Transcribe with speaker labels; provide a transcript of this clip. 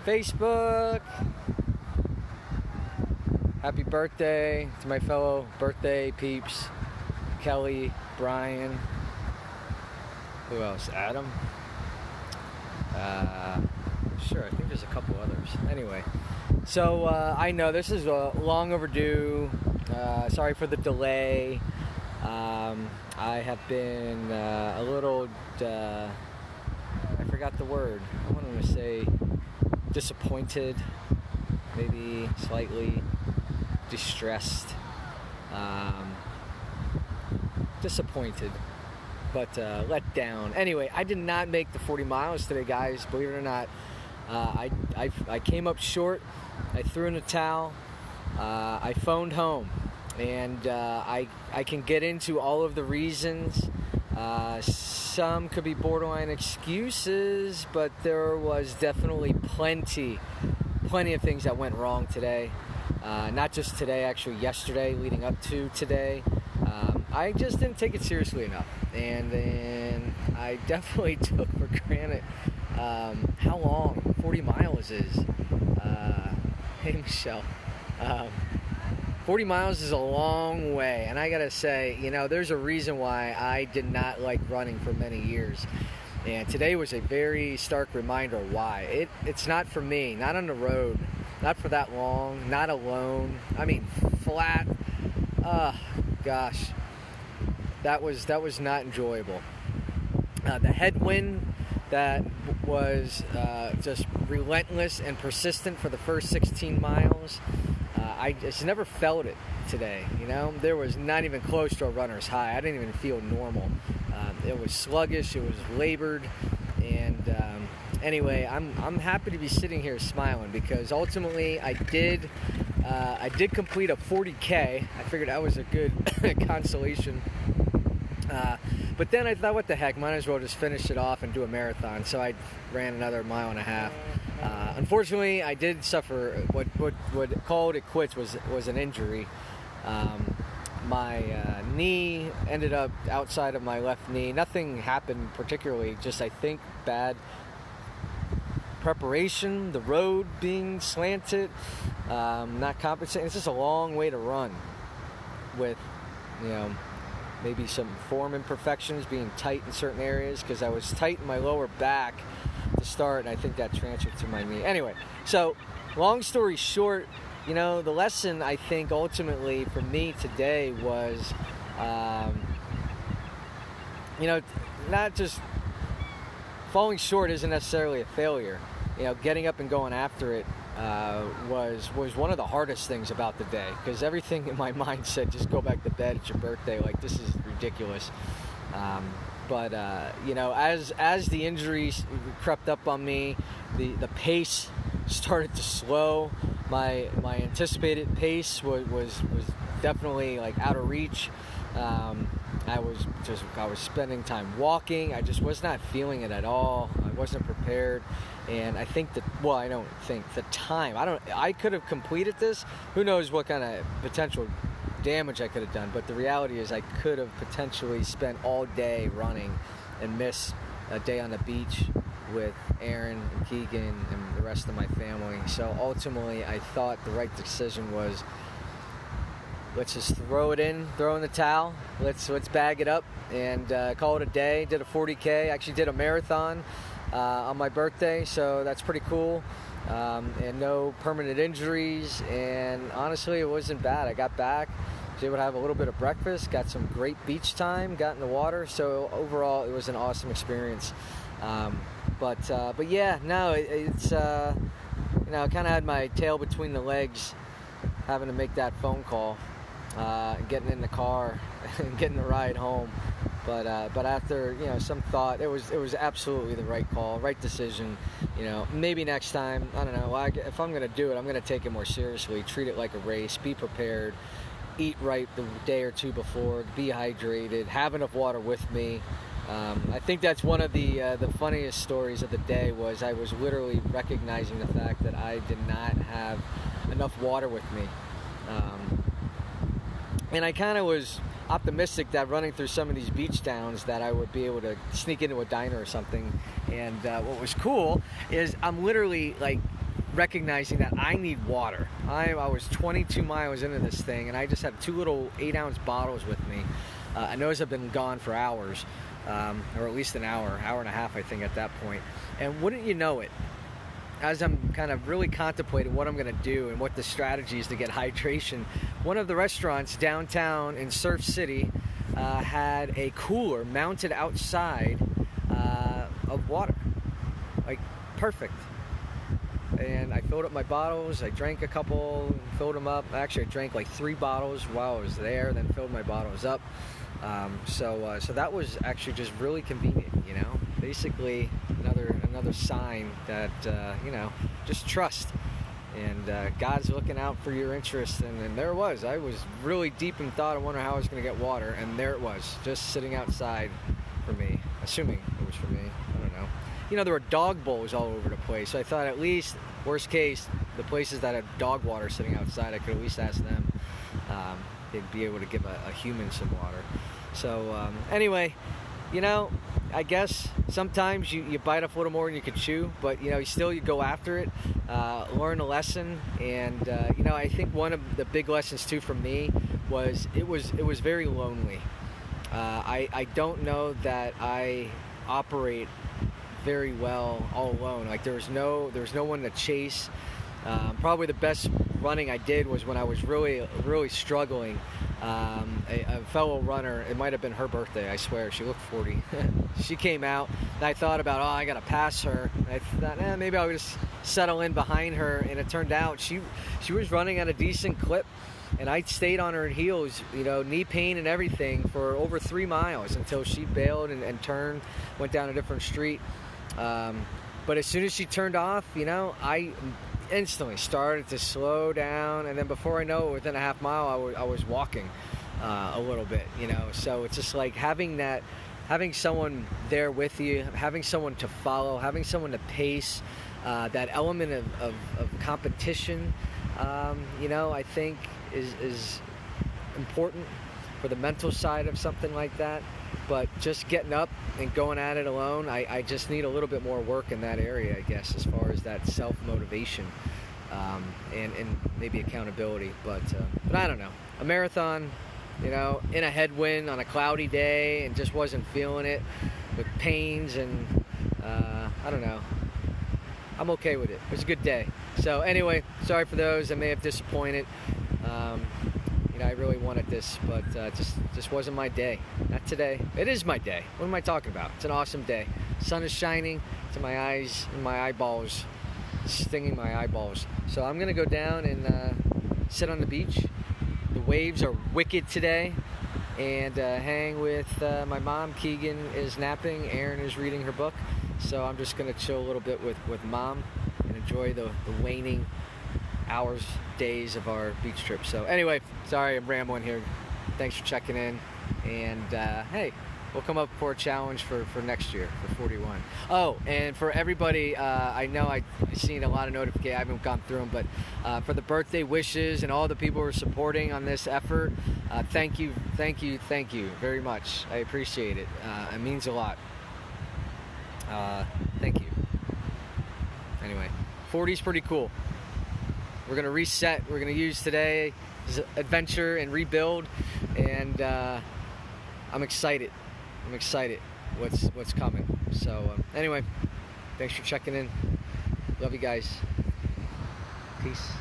Speaker 1: Facebook. Happy birthday to my fellow birthday peeps. Kelly, Brian. Who else? Adam. Sure, I think there's a couple others. Anyway, so I know this is long overdue. Sorry for the delay. I have been a little, I forgot the word. I wanted to say disappointed, maybe slightly distressed, disappointed, but let down. Anyway, I did not make the 40 miles today, guys. Believe it or not, I came up short. I threw in the towel. I phoned home, and I can get into all of the reasons. Some could be borderline excuses, but there was definitely plenty of things that went wrong today. Not just today, actually yesterday, leading up to today. I just didn't take it seriously enough, and then I definitely took for granted how long 40 miles is. Hey, Michelle. 40 miles is a long way, and I gotta say, there's a reason why I did not like running for many years, and today was a very stark reminder why. It's not for me, not on the road, not for that long, not alone. I mean, flat. Gosh, that was not enjoyable. The headwind that was just relentless and persistent for the first 16 miles. I just never felt it today, There was not even close to a runner's high. I didn't even feel normal. It was sluggish. It was labored. And anyway, I'm happy to be sitting here smiling because ultimately I did complete a 40K. I figured that was a good consolation. But then I thought, what the heck, might as well just finish it off and do a marathon. So I ran another mile and a half. Unfortunately, I did suffer what called it quits was an injury. My knee ended up outside of my left knee. Nothing happened particularly, just I think bad preparation, the road being slanted, not compensating. It's just a long way to run with, maybe some form imperfections, being tight in certain areas, because I was tight in my lower back to start, and I think that transferred to my knee. Anyway, so long story short, the lesson I think ultimately for me today was, not just falling short isn't necessarily a failure. Getting up and going after it was one of the hardest things about the day, because everything in my mind said, just go back to bed, it's your birthday, like this is ridiculous. But as the injuries crept up on me, the pace started to slow. My anticipated pace was definitely like out of reach. I was spending time walking. I just was not feeling it at all. I wasn't prepared. And I think the time, I could have completed this. Who knows what kind of potential damage I could have done. But the reality is I could have potentially spent all day running and miss a day on the beach with Aaron and Keegan and the rest of my family. So ultimately I thought the right decision was, let's just throw in the towel. Let's bag it up and call it a day. Did a 40K. Actually did a marathon on my birthday, so that's pretty cool. And no permanent injuries. And honestly, it wasn't bad. I got back, was able to have a little bit of breakfast, got some great beach time, got in the water. So overall, it was an awesome experience. But yeah, no, it's I kind of had my tail between the legs, having to make that phone call. Getting in the car and getting the ride home, but after some thought, it was absolutely the right call, right decision. Maybe next time, I don't know. If I'm gonna do it, I'm gonna take it more seriously, treat it like a race, be prepared, eat right the day or two before, be hydrated, have enough water with me. I think that's one of the funniest stories of the day. Was I was literally recognizing the fact that I did not have enough water with me. And I kind of was optimistic that running through some of these beach towns that I would be able to sneak into a diner or something. And what was cool is I'm literally like recognizing that I need water. I was 22 miles into this thing, and I just have 2 little 8-ounce bottles with me. I notice I've been gone for hours, or at least an hour and a half, I think, at that point. And wouldn't you know it, as I'm kind of really contemplating what I'm going to do and what the strategy is to get hydration, one of the restaurants downtown in Surf City had a cooler mounted outside of water. Like, perfect. And I filled up my bottles. I drank a couple, filled them up. Actually, I drank like 3 bottles while I was there, then filled my bottles up. So that was actually just really convenient, you know. Basically, another sign that just trust. And God's looking out for your interest. And there it was. I was really deep in thought. I wonder how I was going to get water, and there it was, just sitting outside for me. Assuming it was for me. I don't know. You know, there were dog bowls all over the place. So I thought, at least, worst case, the places that had dog water sitting outside, I could at least ask them. They'd be able to give a human some water. So anyway, you know, I guess sometimes you bite off a little more than you could chew, but you go after it, learn a lesson, and I think one of the big lessons too for me was it was very lonely. I don't know that I operate very well all alone. Like there's no one to chase. Probably the best running I did was when I was really struggling. A fellow runner, it might have been her birthday, I swear, she looked 40. She came out, and I thought about, I gotta pass her. And I thought, maybe I'll just settle in behind her, and it turned out she was running at a decent clip, and I stayed on her heels, knee pain and everything, for over 3 miles until she bailed and turned, went down a different street. But as soon as she turned off, I instantly started to slow down, and then before I know it, within a half mile, I was walking a little bit, So it's just like having someone there with you, having someone to follow, having someone to pace, that element of competition, I think is important for the mental side of something like that. But just getting up and going at it alone, I just need a little bit more work in that area, I guess, as far as that self-motivation and maybe accountability. But I don't know. A marathon, in a headwind on a cloudy day, and just wasn't feeling it, with pains, and I don't know. I'm okay with it. It was a good day. So anyway, sorry for those I may have disappointed. I really wanted this, but just wasn't my day. Not today. It is my day. What am I talking about? It's an awesome day. Sun is shining to my eyes and my eyeballs, stinging my eyeballs. So I'm gonna go down and sit on the beach. The waves are wicked today, and hang with my mom. Keegan is napping. Erin is reading her book. So I'm just gonna chill a little bit with mom and enjoy the waning hours, days of our beach trip. So anyway, sorry I'm rambling here. Thanks for checking in, and hey, we'll come up for a challenge for next year for 41. Oh, and for everybody, I know I've seen a lot of notifications. I haven't gone through them, but for the birthday wishes and all the people who are supporting on this effort, thank you very much. I appreciate it. It means a lot. Thank you. Anyway, 40 is pretty cool. We're going to reset. We're going to use today's adventure and rebuild, and I'm excited. What's coming. So anyway, thanks for checking in. Love you guys. Peace.